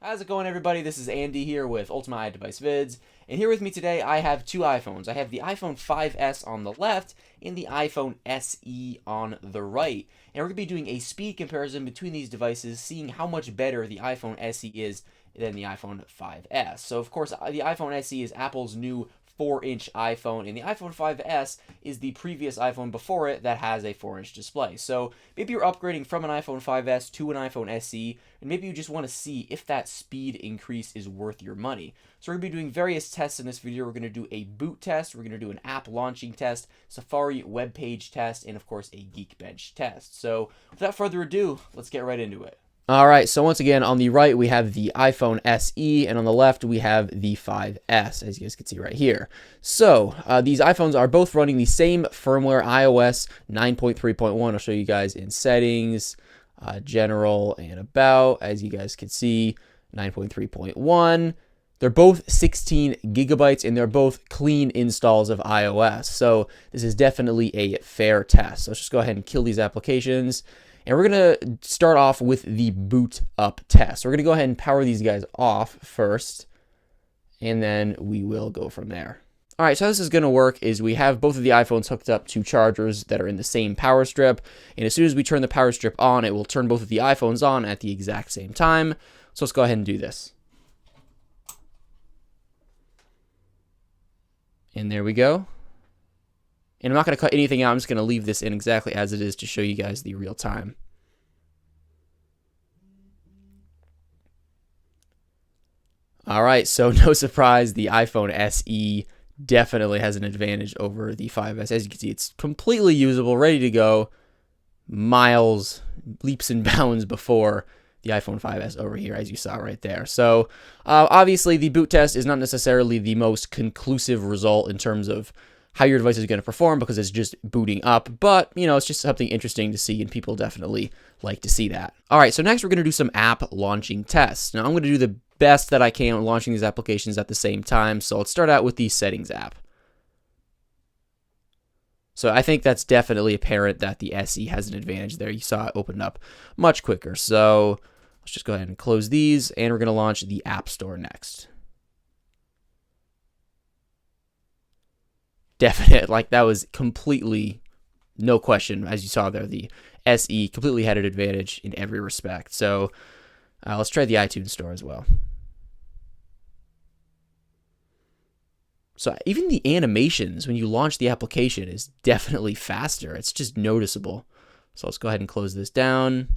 How's it going, everybody? This is Andy here with Ultimate iDevice Vids, and here with me today I have two iPhones. I have the iPhone 5S on the left and the iPhone SE on the right, and we're going to be doing a speed comparison between these devices, seeing how much better the iPhone SE is than the iPhone 5S. So, of course, the iPhone SE is Apple's new 4-inch iPhone, and the iPhone 5S is the previous iPhone before it that has a 4-inch display. So maybe you're upgrading from an iPhone 5S to an iPhone SE, and maybe you just want to see if that speed increase is worth your money. So we're going to be doing various tests in this video. We're going to do a boot test, we're going to do an app launching test, Safari web page test, and of course a Geekbench test. So without further ado, let's get right into it. All right, so once again, on the right, we have the iPhone SE, and on the left, we have the 5S, as you guys can see right here. So these iPhones are both running the same firmware, iOS 9.3.1. I'll show you guys in settings, general, and about. As you guys can see, 9.3.1. They're both 16 gigabytes, and they're both clean installs of iOS. So this is definitely a fair test. So let's just go ahead and kill these applications. And we're going to start off with the boot up test. We're going to go ahead and power these guys off first, and then we will go from there. All right, so how this is going to work is we have both of the iPhones hooked up to chargers that are in the same power strip, and as soon as we turn the power strip on, it will turn both of the iPhones on at the exact same time. So let's go ahead and do this. And there we go. And I'm not going to cut anything out. I'm just going to leave this in exactly as it is to show you guys the real time. All right, so no surprise, the iPhone SE definitely has an advantage over the 5S. As you can see, it's completely usable, ready to go, miles, leaps and bounds before the iPhone 5S over here, as you saw right there. So obviously, the boot test is not necessarily the most conclusive result in terms of how your device is going to perform because it's just booting up, but you know, it's just something interesting to see, and people definitely like to see that. All right, so next we're going to do some app launching tests. Now I'm going to do the best that I can on launching these applications at the same time, so let's start out with the settings app. So I think that's definitely apparent that the SE has an advantage there. You saw it open up much quicker. So let's just go ahead and close these, and we're going to launch the App Store next. Definite, like that was completely, no question, as you saw there, the SE completely had an advantage in every respect. So let's try the iTunes Store as well. So even the animations when you launch the application is definitely faster. It's just noticeable. So let's go ahead and close this down.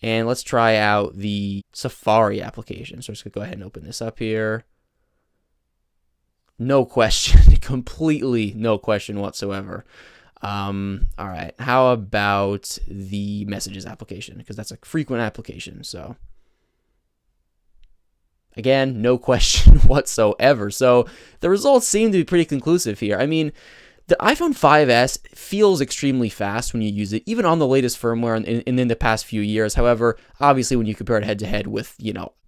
And let's try out the Safari application. So I'm just going to go ahead and open this up here. No question, completely no question whatsoever. All right, how about the Messages application? Because that's a frequent application, so again, no question whatsoever. So the results seem to be pretty conclusive here. I mean, the iPhone 5S feels extremely fast when you use it, even on the latest firmware and in the past few years. However, obviously, when you compare it head-to-head with,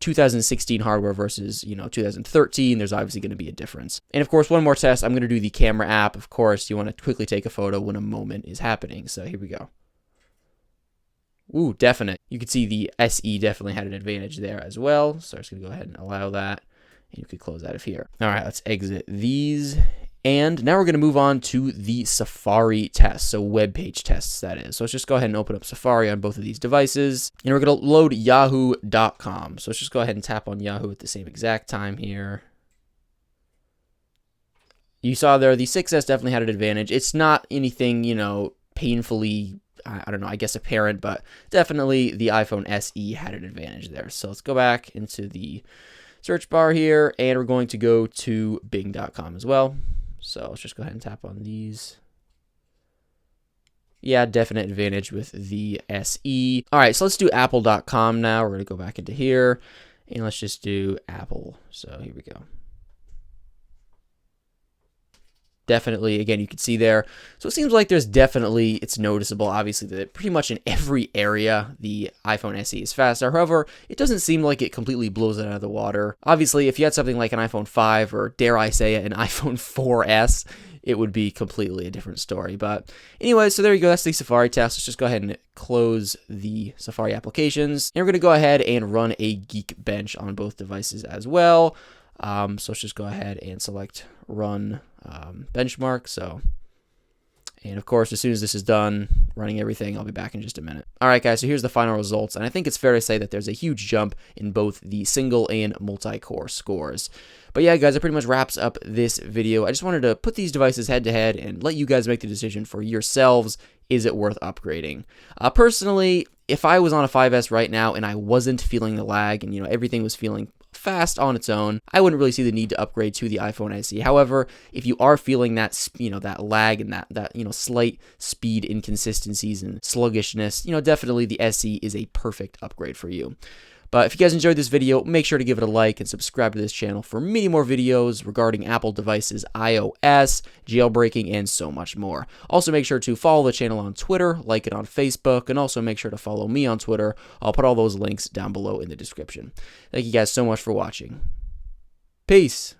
2016 hardware versus, 2013, there's obviously going to be a difference. And, of course, one more test. I'm going to do the camera app. Of course, you want to quickly take a photo when a moment is happening. So here we go. Ooh, definite. You can see the SE definitely had an advantage there as well. So I'm just going to go ahead and allow that. And you could close out of here. All right, let's exit these. And now we're going to move on to the Safari test, so web page tests, that is. So let's just go ahead and open up Safari on both of these devices. And we're going to load yahoo.com. So let's just go ahead and tap on Yahoo at the same exact time here. You saw there the 6S definitely had an advantage. It's not anything, painfully, I don't know, I guess apparent, but definitely the iPhone SE had an advantage there. So let's go back into the search bar here, and we're going to go to bing.com as well. So let's just go ahead and tap on these. Yeah, definite advantage with the SE. All right, so let's do apple.com now. We're going to go back into here, and let's just do Apple. So here we go. Definitely, again, you can see there. So it seems like it's noticeable, obviously, that pretty much in every area, the iPhone SE is faster. However, it doesn't seem like it completely blows it out of the water. Obviously, if you had something like an iPhone 5 or, dare I say it, an iPhone 4S, it would be completely a different story. But anyway, so there you go. That's the Safari test. Let's just go ahead and close the Safari applications. And we're going to go ahead and run a Geekbench on both devices as well. So let's just go ahead and select run benchmark. And of course, as soon as this is done, running everything, I'll be back in just a minute. All right, guys, so here's the final results. And I think it's fair to say that there's a huge jump in both the single and multi-core scores. But yeah, guys, that pretty much wraps up this video. I just wanted to put these devices head to head and let you guys make the decision for yourselves. Is it worth upgrading? Personally, if I was on a 5S right now and I wasn't feeling the lag and, everything was feeling fast on its own, I wouldn't really see the need to upgrade to the iPhone SE. However, if you are feeling that, that lag and that slight speed inconsistencies and sluggishness, definitely the SE is a perfect upgrade for you. But if you guys enjoyed this video, make sure to give it a like and subscribe to this channel for many more videos regarding Apple devices, iOS, jailbreaking, and so much more. Also, make sure to follow the channel on Twitter, like it on Facebook, and also make sure to follow me on Twitter. I'll put all those links down below in the description. Thank you guys so much for watching. Peace.